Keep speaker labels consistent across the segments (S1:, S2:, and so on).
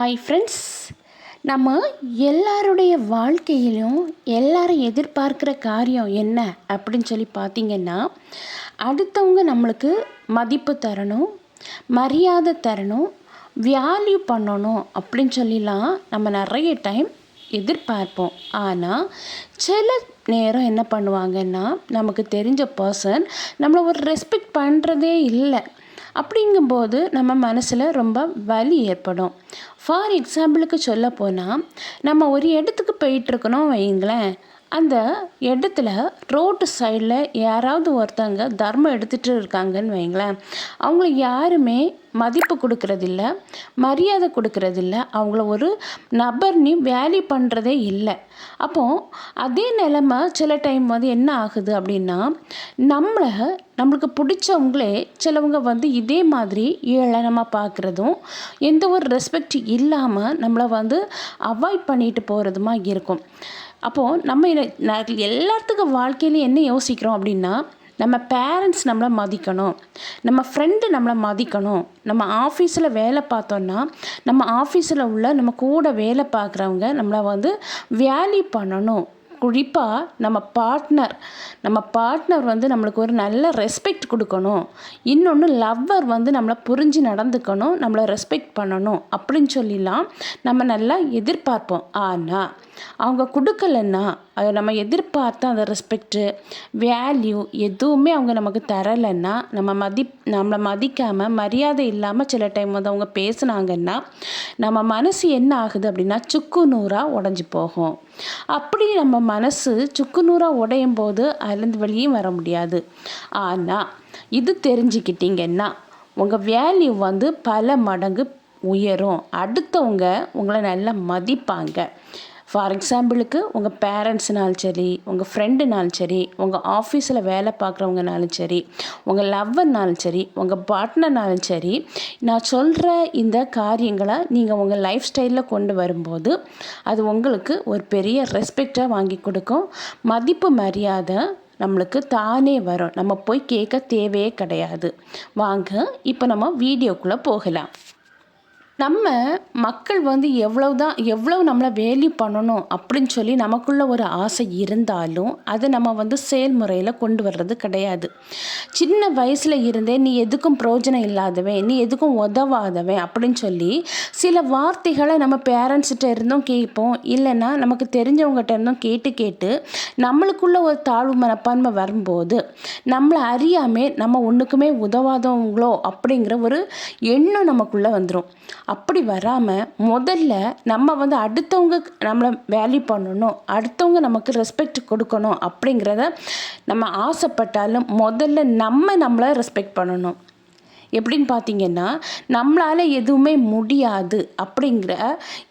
S1: Hi friends, நம்ம எல்லாருடைய வாழ்க்கையிலும் எல்லாரும் எதிர்பார்க்குற காரியம் என்ன அப்படின்னு சொல்லி பார்த்திங்கன்னா, அடுத்தவங்க நம்மளுக்கு மதிப்பு தரணும், மரியாதை தரணும், வேல்யூ பண்ணணும் அப்படின்னு சொல்லிலாம் நம்ம நிறைய டைம் எதிர்பார்ப்போம். ஆனால் சில நேரம் என்ன பண்ணுவாங்கன்னா, நமக்கு தெரிஞ்ச பர்சன் நம்மளை ஒரு ரெஸ்பெக்ட் பண்ணுறதே இல்லை. அப்படிங்கும்போது நம்ம மனசில் ரொம்ப வலி ஏற்படும். ஃபார் எக்ஸாம்பிளுக்கு சொல்ல போனால், நம்ம ஒரு இடத்துக்கு போயிட்டுருக்கணும் வைங்களேன், அந்த இடத்துல ரோட்டு சைடில் யாராவது ஒருத்தங்க தர்மம் எடுத்துகிட்டு இருக்காங்கன்னு வைங்களேன், அவங்கள யாருமே மதிப்பு கொடுக்கறதில்ல, மரியாதை கொடுக்கறதில்ல, அவங்கள ஒரு நபர்னு வேல்யூ பண்ணுறதே இல்லை. அப்போது அதே நிலமை சில டைம் என்ன ஆகுது அப்படின்னா, நம்மளுக்கு பிடிச்சவங்களே சிலவங்க இதே மாதிரி ஏளனமாக பார்க்குறதும், எந்த ஒரு ரெஸ்பெக்ட் இல்லாமல் நம்மளை அவாய்ட் பண்ணிட்டு போகிறதுமா இருக்கும். அப்போது நம்ம எல்லாத்துக்கும் வாழ்க்கையில என்ன யோசிக்கிறோம் அப்படின்னா, நம்ம பேரண்ட்ஸ் நம்மளை மதிக்கணும், நம்ம ஃப்ரெண்டு நம்மளை மதிக்கணும், நம்ம ஆஃபீஸில் வேலை பார்த்தோன்னா நம்ம ஆஃபீஸில் உள்ள நம்ம கூட வேலை பார்க்குறவங்க நம்மளை வேல்யூ பண்ணணும். குறிப்பாக நம்ம பார்ட்னர் நம்மளுக்கு ஒரு நல்ல ரெஸ்பெக்ட் கொடுக்கணும். இன்னொன்று லவ்வர் நம்மளை புரிஞ்சு நடந்துக்கணும், நம்மளை ரெஸ்பெக்ட் பண்ணணும் அப்படின்னு சொல்லிலாம் நம்ம நல்லா எதிர்பார்ப்போம். ஆனால் அவங்க கொடுக்கலன்னா, அதை நம்ம எதிர்பார்த்த அந்த ரெஸ்பெக்டு, வேல்யூ எதுவுமே அவங்க நமக்கு தரலைன்னா, நம்மளை மதிக்காமல் மரியாதை இல்லாமல் சில டைம் அவங்க பேசுனாங்கன்னா, நம்ம மனசு என்ன ஆகுது அப்படின்னா சுக்கு நூறாக உடஞ்சி போகும். அப்படி நம்ம மனசு சுக்கு நூறாக உடையும் போது அதுலேருந்து வெளியும் வர முடியாது. ஆனால் இது தெரிஞ்சுக்கிட்டிங்கன்னா உங்கள் வேல்யூ பல மடங்கு உயரும். அடுத்தவங்க உங்களை நல்லா மதிப்பாங்க. ஃபார் எக்ஸாம்பிளுக்கு உங்கள் பேரண்ட்ஸ்னாலும் சரி, உங்கள் ஃப்ரெண்டுனாலும் சரி, உங்கள் ஆஃபீஸில் வேலை பார்க்குறவங்கனாலும் சரி, உங்கள் லவ்வர்னாலும் சரி, உங்கள் பார்ட்னர்னாலும் சரி, நான் சொல்கிற இந்த காரியங்களை நீங்கள் உங்கள் லைஃப் ஸ்டைலில் கொண்டு வரும்போது அது உங்களுக்கு ஒரு பெரிய ரெஸ்பெக்டாக வாங்கி கொடுக்கும். மதிப்பு மரியாதை நம்மளுக்கு தானே வரும். நம்ம போய் கேட்க தேவையே கிடையாது. வாங்க இப்போ நம்ம வீடியோக்குள்ளே போகலாம். நம்ம மக்கள் எவ்வளவு நம்மளை வேல்யூ பண்ணணும் அப்படின்னு சொல்லி நமக்குள்ள ஒரு ஆசை இருந்தாலும் அதை நம்ம செயல்முறையில் கொண்டு வர்றது கிடையாது. சின்ன வயசில் இருந்தே நீ எதுக்கும் பிரயோஜனம் இல்லாதவன், நீ எதுக்கும் உதவாதவன் அப்படின்னு சொல்லி சில வார்த்தைகளை நம்ம பேரண்ட்ஸ்கிட்ட இருந்தும் கேட்போம், இல்லைன்னா நமக்கு தெரிஞ்சவங்ககிட்ட இருந்தும் கேட்டு நம்மளுக்குள்ள ஒரு தாழ்வு மனப்பான்மை வரும்போது நம்மளை அறியாமே நம்ம ஒன்றுக்குமே உதவாதவங்களோ அப்படிங்கிற ஒரு எண்ணம் நமக்குள்ளே வந்துடும். அப்படி வராமல் முதல்ல நம்ம அடுத்தவங்க நம்மளை வேல்யூ பண்ணணும், அடுத்தவங்க நமக்கு ரெஸ்பெக்ட் கொடுக்கணும் அப்படிங்கிறத நம்ம ஆசைப்பட்டாலும் முதல்ல நம்மளை ரெஸ்பெக்ட் பண்ணணும். எப்படின்னு பார்த்தீங்கன்னா, நம்மளால் எதுவுமே முடியாது அப்படிங்கிற,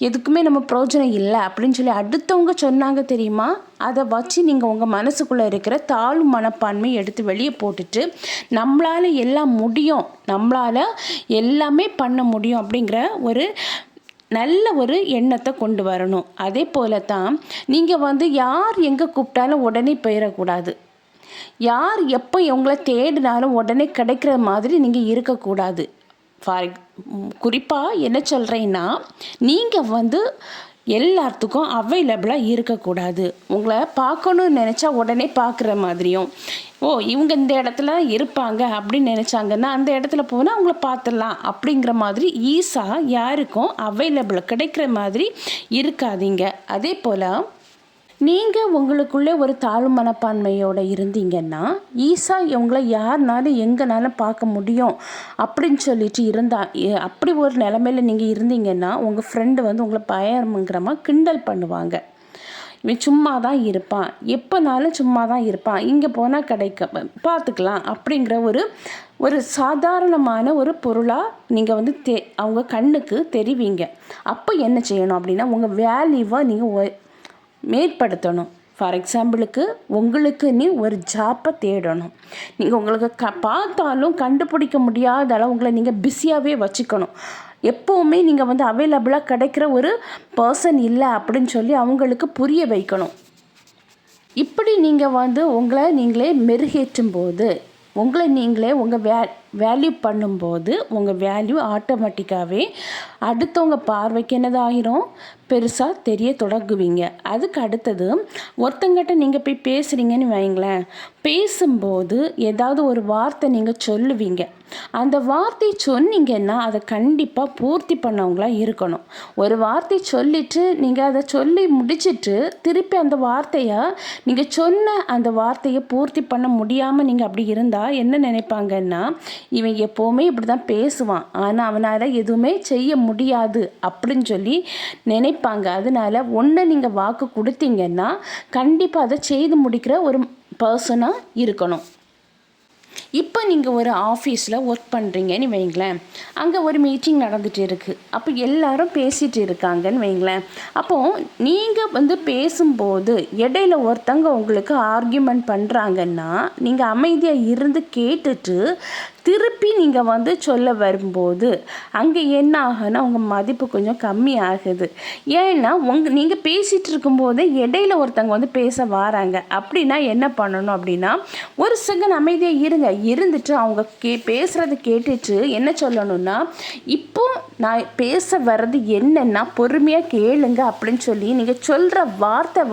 S1: எதுக்குமே நம்ம பிரயோஜனம் இல்லை அப்படின்னு சொல்லி அடுத்தவங்க சொன்னாங்க தெரியுமா, அதை வச்சு நீங்கள் உங்கள் மனசுக்குள்ளே இருக்கிற தாழ்வு மனப்பான்மை எடுத்து வெளியே போட்டுட்டு நம்மளால் எல்லாம் முடியும், நம்மளால் எல்லாமே பண்ண முடியும் அப்படிங்கிற ஒரு நல்ல ஒரு எண்ணத்தை கொண்டு வரணும். அதே போல தான் நீங்கள் யார் எங்கே கூப்பிட்டாலும் உடனே போயிடக்கூடாது. யார் எப்போ உங்களை தேடினாலும் உடனே கிடைக்கிற மாதிரி நீங்கள் இருக்கக்கூடாது. குறிப்பாக என்ன சொல்கிறேன்னா, நீங்கள் எல்லாத்துக்கும் அவைலபிளாக இருக்கக்கூடாது. உங்களை பார்க்கணுன்னு நினச்சா உடனே பார்க்குற மாதிரியும், இவங்க இந்த இடத்துல இருப்பாங்க அப்படின்னு நினச்சாங்கன்னா அந்த இடத்துல போனால் அவங்கள பார்த்துடலாம் அப்படிங்கிற மாதிரி ஈஸாக யாருக்கும் அவைலபிள் கிடைக்கிற மாதிரி இருக்காதீங்க. அதே போல் நீங்கள் உங்களுக்குள்ளே ஒரு தாழ்வு மனப்பான்மையோடு இருந்தீங்கன்னா ஈஸாக இவங்களை யாருனாலும் எங்கேனாலும் பார்க்க முடியும் அப்படின்னு சொல்லிட்டு அப்படி ஒரு நிலமையில் நீங்கள் இருந்தீங்கன்னா உங்கள் ஃப்ரெண்டு உங்களை பயங்கரமாக கிண்டல் பண்ணுவாங்க. இவன் சும்மா தான் இருப்பான், எப்போனாலும் சும்மா தான் இருப்பான், இங்கே போனால் பார்த்துக்கலாம் அப்படிங்கிற ஒரு சாதாரணமான ஒரு பொருளாக நீங்கள் அவங்க கண்ணுக்கு தெரிவிங்க. அப்போ என்ன செய்யணும் அப்படின்னா, உங்கள் வேல்யூவை நீங்கள் மேற்படுத்தணும். ஃபார் எக்ஸாம்பிளுக்கு உங்களுக்கு நீ ஒரு ஜாப்பை தேடணும். நீங்கள் உங்களுக்கு பார்த்தாலும் கண்டுபிடிக்க முடியாத அளவு உங்களை நீங்கள் பிஸியாகவே வச்சுக்கணும். எப்போவுமே நீங்கள் அவைலபிளாக கிடைக்கிற ஒரு பர்சன் இல்லை அப்படின்னு சொல்லி அவங்களுக்கு புரிய வைக்கணும். இப்படி நீங்கள் உங்களை நீங்களே மெருகேற்றும் போது உங்களை நீங்களே உங்கள் வேல்யூ பண்ணும்போது உங்கள் வேல்யூ ஆட்டோமேட்டிக்காகவே அடுத்தவங்க பார்வைக்கு என்னதாகிரும், பெருசாக தெரிய தொடங்குவீங்க. அதுக்கு அடுத்தது ஒருத்தங்கிட்ட நீங்கள் போய் பேசுகிறீங்கன்னு வைங்களேன், பேசும்போது ஏதாவது ஒரு வார்த்தை நீங்கள் சொல்லுவீங்க. அந்த வார்த்தை சொன்னீங்கன்னா அதை கண்டிப்பாக பூர்த்தி பண்ணவங்களா இருக்கணும். ஒரு வார்த்தை சொல்லிவிட்டு நீங்கள் அதை சொல்லி முடிச்சுட்டு திருப்பி அந்த வார்த்தையை நீங்கள் சொன்ன அந்த வார்த்தையை பூர்த்தி பண்ண முடியாமல் நீங்கள் அப்படி இருந்தால் என்ன நினைப்பாங்கன்னா, இவன் எப்போவுமே இப்படி தான் பேசுவான், ஆனால் அவனால் எதுவுமே செய்ய முடியாது அப்படின்னு சொல்லி நினைப்பாங்க. அதனால ஒன்று நீங்கள் வாக்கு கொடுத்தீங்கன்னா கண்டிப்பாக அதை செய்து முடிக்கிற ஒரு பர்சனாக இருக்கணும். இப்போ நீங்கள் ஒரு ஆஃபீஸில் ஒர்க் பண்ணுறீங்கன்னு வைங்களேன், அங்கே ஒரு மீட்டிங் நடந்துகிட்டு இருக்குது. அப்போ எல்லாரும் பேசிகிட்டு இருக்காங்கன்னு வைங்களேன். அப்போது நீங்கள் பேசும்போது இடையில ஒருத்தங்க உங்களுக்கு ஆர்கியூமெண்ட் பண்ணுறாங்கன்னா நீங்கள் அமைதியாக இருந்து கேட்டுட்டு திருப்பி நீங்கள் சொல்ல வரும்போது அங்கே என்ன ஆகுன்னா உங்கள் மதிப்பு கொஞ்சம் கம்மி ஆகுது. ஏன்னா நீங்கள் பேசிகிட்டு இருக்கும்போதே இடையில ஒருத்தங்க பேச வராங்க. அப்படின்னா என்ன பண்ணணும் அப்படின்னா, ஒரு செகண்ட் அமைதியாக இருந்துட்டு அவங்க பேசுகிறத கேட்டுட்டு என்ன சொல்லணும்னா, இப்போ நான் பேச வர்றது என்னென்னா பொறுமையாக கேளுங்க அப்படின்னு சொல்லி நீங்கள் சொல்கிற வார்த்தை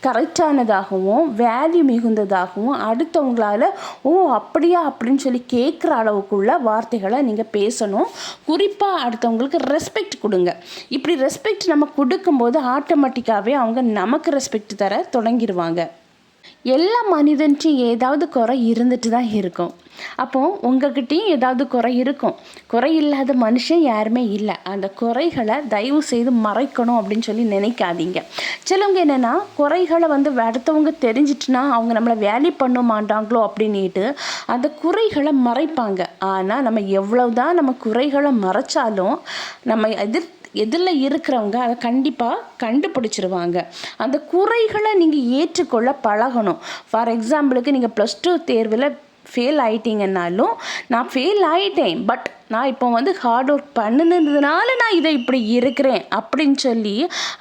S1: கரெக்டானதாகவும் வேல்யூ மிகுந்ததாகவும் அடுத்தவங்களால் ஓ அப்படியா அப்படின்னு சொல்லி கேட்குற அளவுக்குள்ள வார்த்தைகளை நீங்கள் பேசணும். குறிப்பாக அடுத்தவங்களுக்கு ரெஸ்பெக்ட் கொடுங்க. இப்படி ரெஸ்பெக்ட் நம்ம கொடுக்கும்போது ஆட்டோமேட்டிக்காகவே அவங்க நமக்கு ரெஸ்பெக்ட் தர தொடங்கிடுவாங்க. எல்லா மனிதன்ட்டையும் ஏதாவது குறை இருந்துட்டு தான் இருக்கும். அப்போது உங்கள்கிட்டையும் ஏதாவது குறை இருக்கும். குறை இல்லாத மனுஷன் யாருமே இல்லை. அந்த குறைகளை தயவு செய்து மறைக்கணும் அப்படின்னு சொல்லி நினைக்காதீங்க. சிலவங்க என்னென்னா குறைகளை அடுத்தவங்க தெரிஞ்சிட்டுனா அவங்க நம்மளை வேல்யூ பண்ண மாட்டாங்களோ அப்படின்ட்டு அந்த குறைகளை மறைப்பாங்க. ஆனால் நம்ம எவ்வளவுதான் நம்ம குறைகளை மறைச்சாலும் நம்ம எதில் இருக்கிறவங்க அதை கண்டிப்பாக கண்டுபிடிச்சிருவாங்க. அந்த குறைகளை நீங்கள் ஏற்றுக்கொள்ள பழகணும். ஃபார் எக்ஸாம்பிளுக்கு நீங்கள் +2 தேர்வில் ஃபெயில் ஆகிட்டீங்கன்னாலும், நான் ஃபெயில் ஆகிட்டேன், பட் நான் இப்போ ஹார்ட் ஒர்க் பண்ணினதுனால நான் இதை இப்படி இருக்கிறேன் அப்படின்னு சொல்லி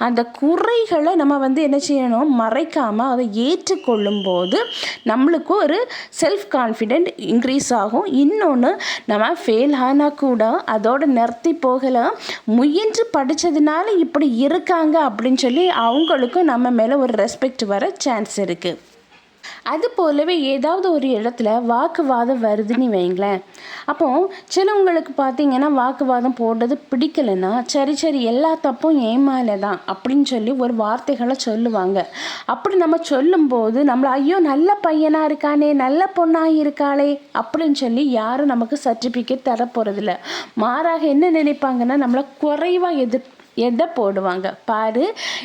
S1: அந்த குறைகளை நம்ம என்ன செய்யணும், மறைக்காமல் அதை ஏற்றுக்கொள்ளும்போது நம்மளுக்கும் ஒரு செல்ஃப் கான்ஃபிடென்ட் இன்க்ரீஸ் ஆகும். இன்னொன்று, நம்ம ஃபெயில் ஆனால் கூட அதோடு நிறுத்தி போகலாம், முயன்று படித்ததுனால இப்படி இருக்காங்க அப்படின்னு சொல்லி அவங்களுக்கும் நம்ம மேலே ஒரு ரெஸ்பெக்ட் வர சான்ஸ் இருக்குது. அது போலவே ஏதாவது ஒரு இடத்துல வாக்குவாதம் வருதுன்னு வைங்களேன். அப்போது சிலவங்களுக்கு பார்த்தீங்கன்னா வாக்குவாதம் போடுறது பிடிக்கலைன்னா சரி எல்லா தப்பும் ஏமால தான் அப்படின்னு சொல்லி ஒரு வார்த்தைகளை சொல்லுவாங்க. அப்படி நம்ம சொல்லும்போது நம்மளை ஐயோ நல்ல பையனாக இருக்கானே, நல்ல பொண்ணாக இருக்காளே அப்படின்னு சொல்லி யாரும் நமக்கு சர்டிஃபிகேட் தர போகிறதில்ல. மாறாக என்ன நினைப்பாங்கன்னா நம்மளை குறைவாக எதை போடுவாங்க பாரு,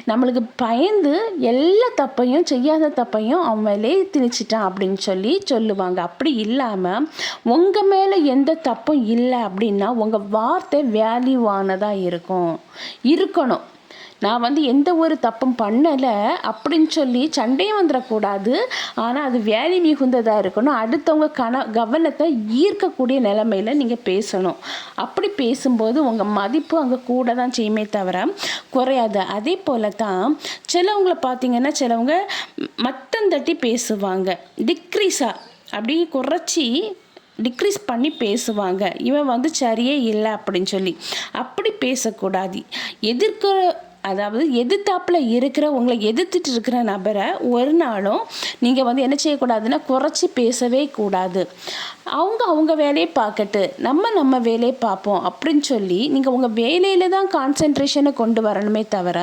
S1: நம்மளுக்கு பயந்து எல்லா தப்பையும் செய்யாத தப்பையும் அவன் மேலே திணிச்சிட்டான் அப்படின்னு சொல்லி சொல்லுவாங்க. அப்படி இல்லாமல் உங்கள் மேலே எந்த தப்பும் இல்லை அப்படின்னா உங்கள் வார்த்தை வேல்யூவானதாக இருக்கணும். நான் எந்த ஒரு தப்பும் பண்ணலை அப்படின்னு சொல்லி சண்டையும் வந்துடக்கூடாது. ஆனால் அது வேல்யூ மிகுந்ததாக இருக்கணும். அடுத்தவங்க கவனத்தை ஈர்க்கக்கூடிய நிலைமையில் நீங்கள் பேசணும். அப்படி பேசும்போது உங்கள் மதிப்பு அங்கே கூட தான் செய்யுமே தவிர குறையாது. அதே போல் தான் சிலவங்களை பார்த்தீங்கன்னா சிலவங்க மட்டம் தட்டி பேசுவாங்க, டிக்ரீஸாக அப்படி குறைச்சி டிக்ரீஸ் பண்ணி பேசுவாங்க. இவன் சரியே இல்லை அப்படின்னு சொல்லி அப்படி பேசக்கூடாது. அதாவது எதிர்த்தாப்பில் இருக்கிற உங்களை எதிர்த்துட்டு இருக்கிற நபரை ஒரு நாளும் நீங்கள் என்ன செய்யக்கூடாதுன்னா குறைச்சி பேசவே கூடாது. அவங்க வேலையை பார்க்கட்டு, நம்ம வேலையை பார்ப்போம் அப்படின்னு சொல்லி நீங்கள் உங்கள் வேலையில் தான் கான்சென்ட்ரேஷனை கொண்டு வரணுமே தவிர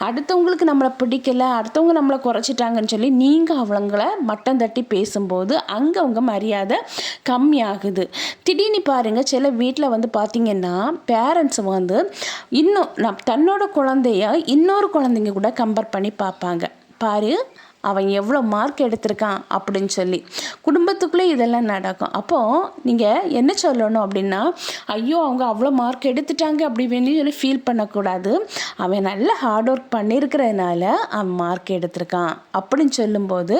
S1: அடுத்தவங்களுக்கு நம்மளை பிடிக்கலை, அடுத்தவங்க நம்மளை குறைச்சிட்டாங்கன்னு சொல்லி நீங்கள் அவங்கள மட்டம் தட்டி பேசும்போது அங்கே அவங்க மரியாதை கம்மியாகுது. திடீர்னு பாருங்கள், சில வீட்டில் பார்த்தீங்கன்னா பேரண்ட்ஸ் இன்னும் தன்னோட குழந்தைய இன்னொரு குழந்தைங்க கூட கம்பேர் பண்ணி பார்ப்பாங்க. பாரு அவன் எவ்வளோ மார்க் எடுத்திருக்கான் அப்படின்னு சொல்லி குடும்பத்துக்குள்ளே இதெல்லாம் நடக்கும். அப்போது நீங்கள் என்ன சொல்லணும் அப்படின்னா, ஐயோ அவங்க அவ்வளோ மார்க் எடுத்துட்டாங்க அப்படி வேண்டி சொல்லி ஃபீல் பண்ணக்கூடாது. அவன் நல்ல ஹார்ட் ஒர்க் பண்ணியிருக்கிறதுனால அவன் மார்க் எடுத்திருக்கான் அப்படின்னு சொல்லும்போது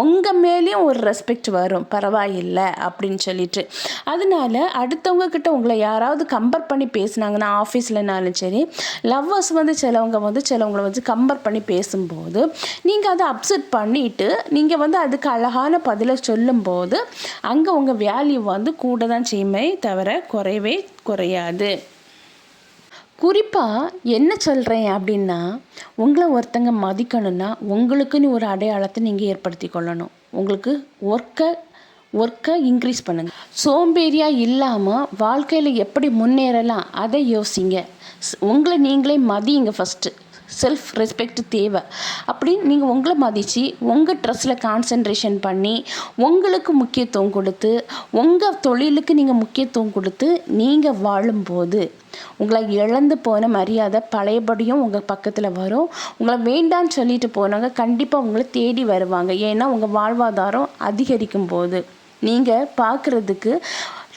S1: உங்கள் மேலேயும் ஒரு ரெஸ்பெக்ட் வரும், பரவாயில்லை அப்படின்னு சொல்லிட்டு. அதனால அடுத்தவங்க கிட்ட உங்களை யாராவது கம்பேர் பண்ணி பேசுனாங்கன்னா, ஆஃபீஸ்லனாலும் சரி, லவ்வர்ஸ் வந்து சிலவங்களை வந்து கம்பேர் பண்ணி பேசும்போது நீங்கள் அதை அப்செட் பண்ணிவிட்டு நீங்கள் வந்து அதுக்கு அழகான பதிலை சொல்லும்போது அங்கே உங்கள் வேல்யூ வந்து கூட தான் செய்யுமே தவிர குறையவே குறையாது. குறிப்பாக என்ன சொல்கிறேன் அப்படின்னா, உங்களை ஒருத்தங்க மதிக்கணும்னா உங்களுக்குன்னு ஒரு அடையாளத்தை நீங்கள் ஏற்படுத்தி கொள்ளணும். உங்களுக்கு ஒர்க்கை இன்க்ரீஸ் பண்ணுங்கள். சோம்பேறியாக இல்லாமல் வாழ்க்கையில் எப்படி முன்னேறலாம் அதை யோசிங்க. உங்களை நீங்களே மதியுங்க. ஃபஸ்ட்டு செல்ஃப் ரெஸ்பெக்ட் தேவை. அப்படின்னு நீங்கள் உங்களை மதித்து உங்கள் ட்ரெஸ்ஸில் கான்சன்ட்ரேஷன் பண்ணி உங்களுக்கு முக்கியத்துவம் கொடுத்து உங்கள் தொழிலுக்கு நீங்கள் முக்கியத்துவம் கொடுத்து நீங்கள் வாழும்போது உங்களை இழந்து போன மரியாதை பழையபடியும் உங்கள் பக்கத்தில் வரும். உங்களை வேண்டான்னு சொல்லிட்டு போனவங்க கண்டிப்பாக உங்களை தேடி வருவாங்க. ஏன்னா உங்கள் வாழ்வாதாரம் அதிகரிக்கும் போது நீங்கள் பார்க்குறதுக்கு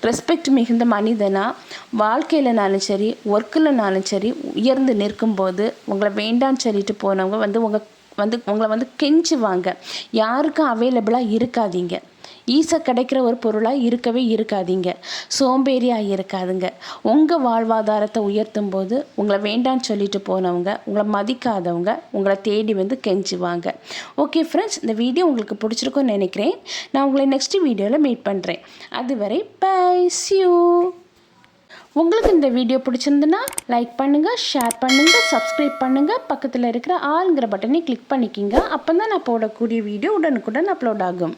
S1: ரெஸ்பெக்ட் மிகுந்த மனிதனாக வாழ்க்கையிலனாலும் சரி ஒர்க்கில்னாலும் சரி உயர்ந்து நிற்கும்போது உங்களை வேண்டான்னு சொல்லிட்டு போனவங்க உங்களை வந்து கெஞ்சுவாங்க. யாருக்கும் அவைலபிளாக இருக்காதீங்க. ஈஸியாக கிடைக்கிற ஒரு பொருளாக இருக்கவே இருக்காதீங்க. சோம்பேறியாக இருக்காதுங்க. உங்கள் வாழ்வாதாரத்தை உயர்த்தும் போது உங்களை வேண்டான்னு சொல்லிட்டு போனவங்க, உங்களை மதிக்காதவங்க உங்களை தேடி வந்து கெஞ்சுவாங்க. ஓகே ஃப்ரெண்ட்ஸ், இந்த வீடியோ உங்களுக்கு பிடிச்சிருக்குன்னு நினைக்கிறேன். நான் உங்களை நெக்ஸ்ட் வீடியோவில் மீட் பண்ணுறேன். அதுவரை பை, see you. உங்களுக்கு இந்த வீடியோ பிடிச்சிருந்துன்னா லைக் பண்ணுங்கள், ஷேர் பண்ணுங்கள், சப்ஸ்கிரைப் பண்ணுங்கள். பக்கத்தில் இருக்கிற ஆல்ங்கிற பட்டனை கிளிக் பண்ணிக்கிங்க. அப்போ தான் நான் போடக்கூடிய வீடியோ உடனுக்குடன் அப்லோட் ஆகும்.